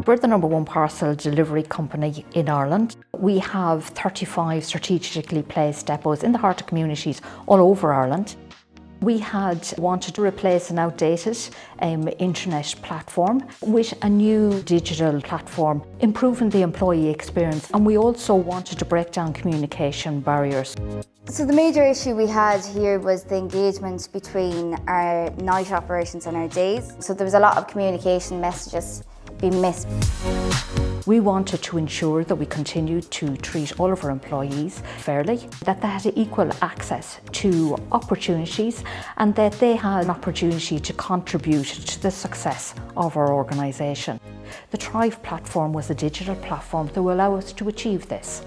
We're the #1 parcel delivery company in Ireland. We have 35 strategically placed depots in the heart of communities all over Ireland. We had wanted to replace an outdated internet platform with a new digital platform, improving the employee experience, and we also wanted to break down communication barriers. So the major issue we had here was the engagement between our night operations and our days. So there was a lot of communication messages being missed. We wanted to ensure that we continued to treat all of our employees fairly, that they had equal access to opportunities and that they had an opportunity to contribute to the success of our organisation. The Thrive platform was a digital platform that will allow us to achieve this.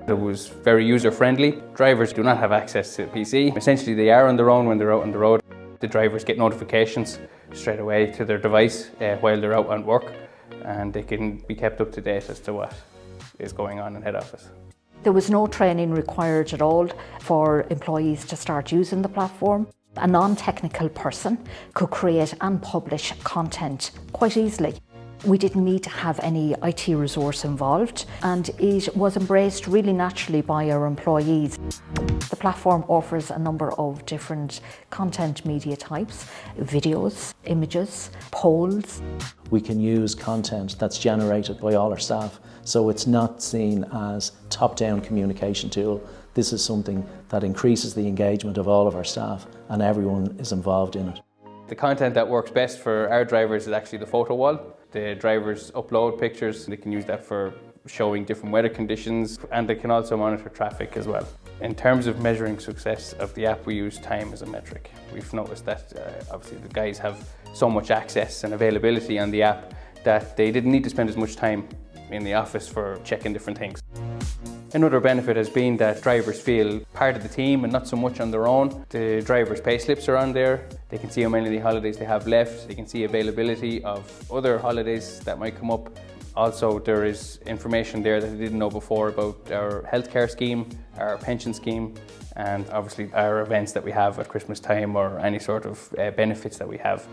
It was very user-friendly. Drivers do not have access to a PC. Essentially, they are on their own when they're out on the road. The drivers get notifications straight away to their device while they're out on work, and they can be kept up to date as to what is going on in head office. There was no training required at all for employees to start using the platform. A non-technical person could create and publish content quite easily. We didn't need to have any IT resource involved, and it was embraced really naturally by our employees. The platform offers a number of different content media types: videos, images, polls. We can use content that's generated by all our staff, so it's not seen as top-down communication tool. This is something that increases the engagement of all of our staff, and everyone is involved in it. The content that works best for our drivers is actually the photo wall. The drivers upload pictures. They can use that for showing different weather conditions, and they can also monitor traffic as well. In terms of measuring success of the app, we use time as a metric. We've noticed that obviously the guys have so much access and availability on the app that they didn't need to spend as much time in the office for checking different things. Another benefit has been that drivers feel part of the team and not so much on their own. The drivers' pay slips are on there. They can see how many holidays they have left. They can see availability of other holidays that might come up. Also, there is information there that they didn't know before about our healthcare scheme, our pension scheme, and obviously our events that we have at Christmas time or any sort of benefits that we have.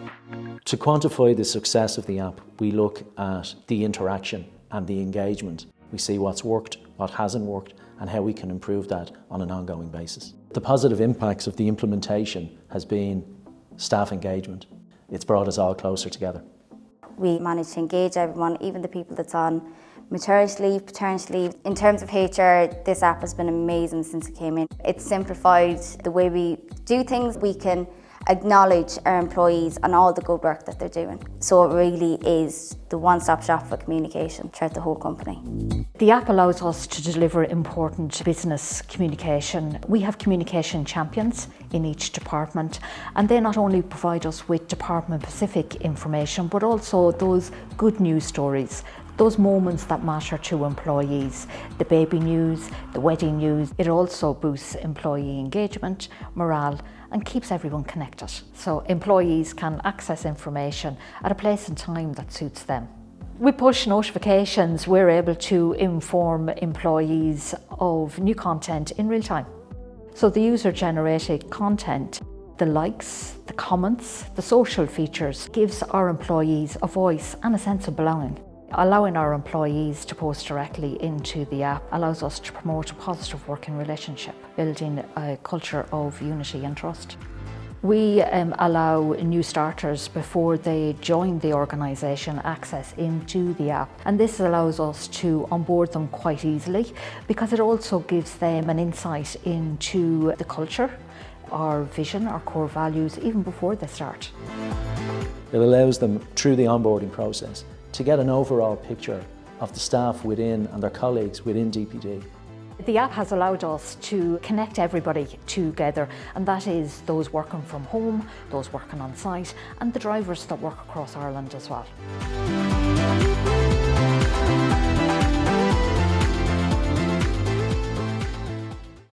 To quantify the success of the app, we look at the interaction and the engagement. We see what's worked, what hasn't worked, and how we can improve that on an ongoing basis. The positive impacts of the implementation has been staff engagement. It's brought us all closer together. We managed to engage everyone, even the people that's on maternity leave, paternity leave. In terms of HR, this app has been amazing since it came in. It's simplified the way we do things. We can acknowledge our employees and all the good work that they're doing. So it really is the one-stop shop for communication throughout the whole company. The app allows us to deliver important business communication. We have communication champions in each department, and they not only provide us with department-specific information, but also those good news stories, those moments that matter to employees, the baby news, the wedding news. It also boosts employee engagement, morale, and keeps everyone connected. So employees can access information at a place and time that suits them. With push notifications, we're able to inform employees of new content in real time. So the user-generated content, the likes, the comments, the social features gives our employees a voice and a sense of belonging. Allowing our employees to post directly into the app allows us to promote a positive working relationship, building a culture of unity and trust. We allow new starters before they join the organisation access into the app, and this allows us to onboard them quite easily because it also gives them an insight into the culture, our vision, our core values even before they start. It allows them through the onboarding process to get an overall picture of the staff within and their colleagues within DPD. The app has allowed us to connect everybody together, and that is those working from home, those working on site, and the drivers that work across Ireland as well.